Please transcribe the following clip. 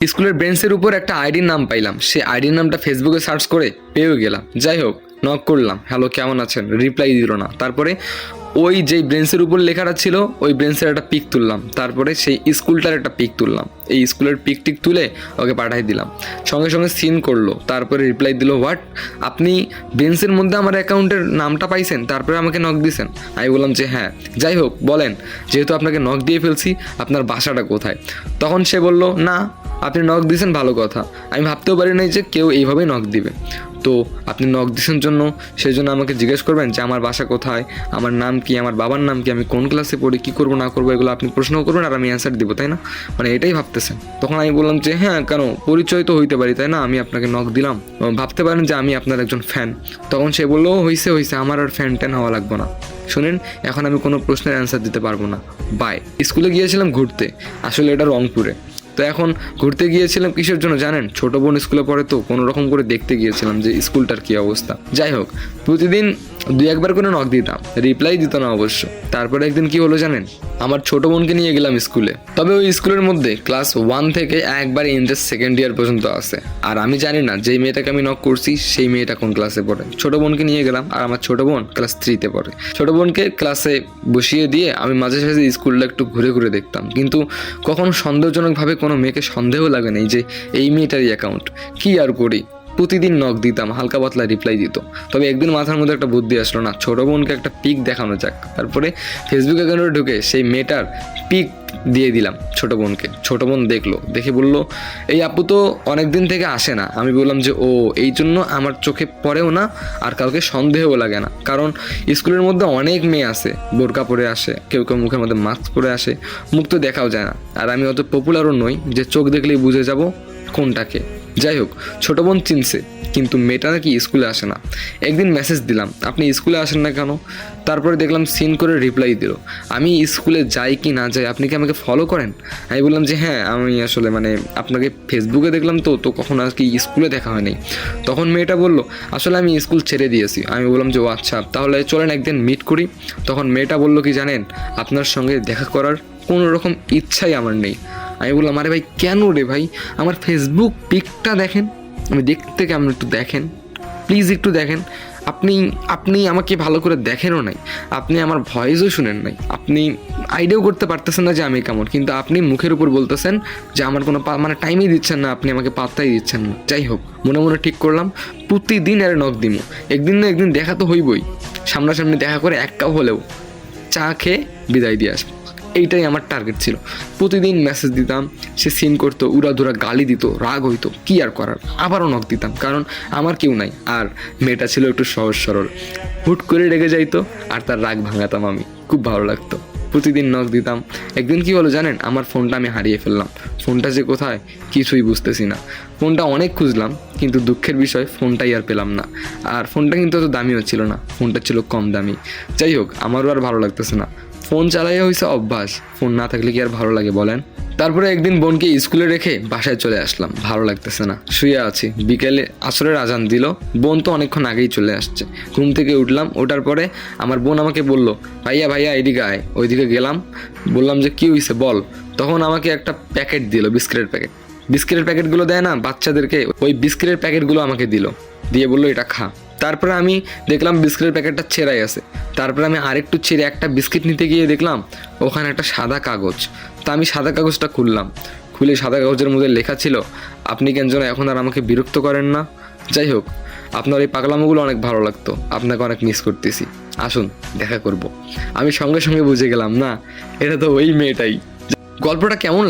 স্কুলের বেঞ্চের উপর একটা আইডির নাম পাইলাম, সেই আইডির নামটা ফেসবুকে সার্চ করে পেয়েও গেলাম। যাই হোক, নক করলাম, হ্যালো কেমন আছেন, রিপ্লাই দিল না। তারপরে ওই যেই বেঞ্চের উপর লেখাটা ছিল ওই বেঞ্চের একটা পিক তুললাম, তারপরে সেই স্কুলটার একটা পিক তুললাম, এই স্কুলের পিক টিক তুলে ওকে পাঠাই দিলাম। সঙ্গে সঙ্গে সিন করলো, তারপরে রিপ্লাই দিল, হোয়াট, আপনি বেঞ্চের মধ্যে আমার অ্যাকাউন্টের নামটা পাইছেন, তারপরে আমাকে নক দিয়েছেন? আমি বললাম যে হ্যাঁ। যাই হোক, বলেন, যেহেতু আপনাকে নক দিয়ে ফেলছি আপনার বাসাটা কোথায়? তখন সে বলল, না আপনি নক দিয়েছেন ভালো কথা, আমি ভাবতেও পারি নাই যে কেউ এইভাবেই নক দিবে। তো আপনি নক দিয়েছেন জন্য সেই জন্য আমাকে জিজ্ঞেস করবেন যে আমার বাসা কোথায়, আমার নাম কি, আমার বাবার নাম কি, আমি কোন ক্লাসে পড়ি, কী করবো না করবো, এগুলো আপনি প্রশ্নও করবেন আর আমি অ্যান্সার দিব, তাই না? মানে এটাই ভাবতেছেন? তখন আমি বললাম যে হ্যাঁ, কেন, পরিচয় তো হইতে পারি, তাই না? আমি আপনাকে নক দিলাম, ভাবতে পারেন যে আমি আপনার একজন ফ্যান। তখন সে বললো, হইছে, আমার আর ফ্যান ট্যান হওয়া লাগবো না, শুনেন, এখন আমি কোনো প্রশ্নের অ্যান্সার দিতে পারবো না, বাই। স্কুলে গিয়েছিলাম ঘুরতে, আসলে এটা রংপুরে। তো এখন ঘুরতে গিয়েছিলাম কিসের জন্য জানেন? ছোট বোন স্কুলে পড়ে, তো কোনো রকম করে দেখতে গিয়েছিলাম যে স্কুলটার কী অবস্থা। যাই হোক, প্রতিদিন 2-1বার করে নক দিতাম, রিপ্লাই দিত না অবশ্য। তারপরে একদিন কি হলো জানেন? আমার ছোট বোনকে নিয়ে গেলাম স্কুলে, তবে ওই স্কুলের মধ্যে ক্লাস 1 থেকে একবারে ইন্টার সেকেন্ড ইয়ার পর্যন্ত আছে। আর আমি জানি না যেই মেয়েটাকে আমি নক করছি সেই মেয়েটা কোন ক্লাসে পড়ে। ছোট বোনকে নিয়ে গেলাম, আর আমার ছোট বোন ক্লাস 3-তে পড়ে। ছোট বোনকে ক্লাসে বসিয়ে দিয়ে আমি মাঝে সাঝে স্কুলটা একটু ঘুরে ঘুরে দেখতাম, কিন্তু কখনো সন্দেহজনকভাবে কোনো মেয়েকে সন্দেহ লাগে নাই যে এই মেয়েটারই অ্যাকাউন্ট। কি আর করি, প্রতিদিন নক দিতাম, হালকা পাতলা রিপ্লাই দিত। তবে একদিন মাথার মধ্যে একটা বুদ্ধি আসলো, না, ছোটো বোনকে একটা পিক দেখানো যাক। তারপরে ফেসবুক অ্যাকাউন্টে ঢুকে সেই মেয়েটার পিক দিয়ে দিলাম ছোটো বোনকে। ছোটো বোন দেখলো, দেখে বলল, এই আপু তো অনেক দিন থেকে আসে না। আমি বললাম যে ও, এই জন্য আমার চোখে পড়েও না আর কাউকে সন্দেহও লাগে না, কারণ স্কুলের মধ্যে অনেক মেয়ে আছে, বোরকা পরে আসে, কেউ কেউ মুখের মধ্যে মাস্ক পরে আসে, মুখ তো দেখাও যায় না। আর আমি অত পপুলারও নই যে চোখ দেখলেই বুঝে যাব কোনটাকে। যাই হোক, ছোটো বোন চিনছে, কিন্তু মেয়েটা নাকি স্কুলে আসে না। একদিন মেসেজ দিলাম, আপনি স্কুলে আসেন না কেন? তারপরে দেখলাম সিন করে রিপ্লাই দিল, আমি স্কুলে যাই কি না যাই আপনি কি আমাকে ফলো করেন? আমি বললাম যে হ্যাঁ, আমি আসলে আপনাকে ফেসবুকে দেখলাম, তো কখন আর কি স্কুলে দেখা হয় নাই। তখন মেয়েটা বলল, আসলে আমি স্কুল ছেড়ে দিয়েছি। আমি বললাম যে ও আচ্ছা, তাহলে চলেন একদিন মিট করি। তখন মেয়েটা বলল কি জানেন, আপনার সঙ্গে দেখা করার কোনো রকম ইচ্ছাই আমার নেই। আমি বললাম, আরে ভাই কেন রে ভাই, আমার ফেসবুক পিকটা দেখেন, আমি দেখতে কেমন একটু দেখেন, প্লিজ একটু দেখেন। আপনি আমাকে ভালো করে দেখেনও নাই, আপনি আমার ভয়েসও শুনেন নাই, আপনি আইডিয়াও করতে পারতেছেন না যে আমি কেমন, কিন্তু আপনি মুখের উপর বলতেছেন যে আমার কোনো টাইমই দিচ্ছেন না, আপনি আমাকে পাত্তাই দিচ্ছেন না। যাই হোক, মনে মনে ঠিক করলাম প্রতিদিন আরে নক দিমু, একদিন না একদিন দেখা তো হইবই। সামনাসামনি দেখা করে এক কাপ হলেও চা খেয়ে বিদায় দিয়ে আসবো, এইটাই আমার টার্গেট ছিল। প্রতিদিন মেসেজ দিতাম, সে সিন করতো, উড়াধুরা গালি দিত, রাগ হইতো, কি আর করার, আবারও নক দিতাম, কারণ আমার কেউ নাই। আর মেয়েটা ছিল একটু সহজ সরল, হুট করে রেগে যাইতো আর তার রাগ ভাঙাতাম আমি, খুব ভালো লাগতো। প্রতিদিন নক দিতাম। একদিন কি হলো জানেন, আমার ফোনটা আমি হারিয়ে ফেললাম। ফোনটা যে কোথায় কিছুই বুঝতেছি না। ফোনটা অনেক খুঁজলাম, কিন্তু দুঃখের বিষয় ফোনটাই আর পেলাম না। আর ফোনটা কিন্তু অত দামিও ছিল না, ফোনটা ছিল কম দামি। যাই হোক, আমারও আর ভালো লাগতেছে না, ফোন চালাইয়া হয়েছে অভ্যাস, ফোন না থাকলে কি আর ভালো লাগে বলেন? তারপরে একদিন বোনকে স্কুলে রেখে বাসায় চলে আসলাম, ভালো লাগতেছে না, শুয়ে আছি। বিকেলে আসরের আজান দিল, বোন তো অনেকক্ষণ আগেই চলে আসছে। ঘুম থেকে উঠলাম, ওঠার পরে আমার বোন আমাকে বলল, ভাইয়া এদিকে আয়। ওইদিকে গেলাম, বললাম যে কি হয়েছে বল। তখন আমাকে একটা প্যাকেট দিল, বিস্কিটের প্যাকেটগুলো দেয় না বাচ্চাদেরকে, ওই বিস্কিটের প্যাকেটগুলো আমাকে দিল, দিয়ে বললো এটা খা। তারপরে আমি দেখলাম বিস্কিটের প্যাকেটটা ছেঁড়াই আছে। তারপরে আমি আরেকটু ছেড়ে একটা বিস্কিট নিতে গিয়ে দেখলাম ওখানে একটা সাদা কাগজ। তা আমি সাদা কাগজটা খুলে সাদা কাগজের মধ্যে লেখা ছিল, আপনি কেন যেন এখন আর আমাকে বিরক্ত করেন না। যাই হোক, আপনার এই পাগলামোগুলো অনেক ভালো লাগতো, আপনাকে অনেক মিস করতেছি, আসুন দেখা করব। আমি সঙ্গে সঙ্গে বুঝে গেলাম, না, এটা তো ওই মেয়েটাই। গল্পটা কেমন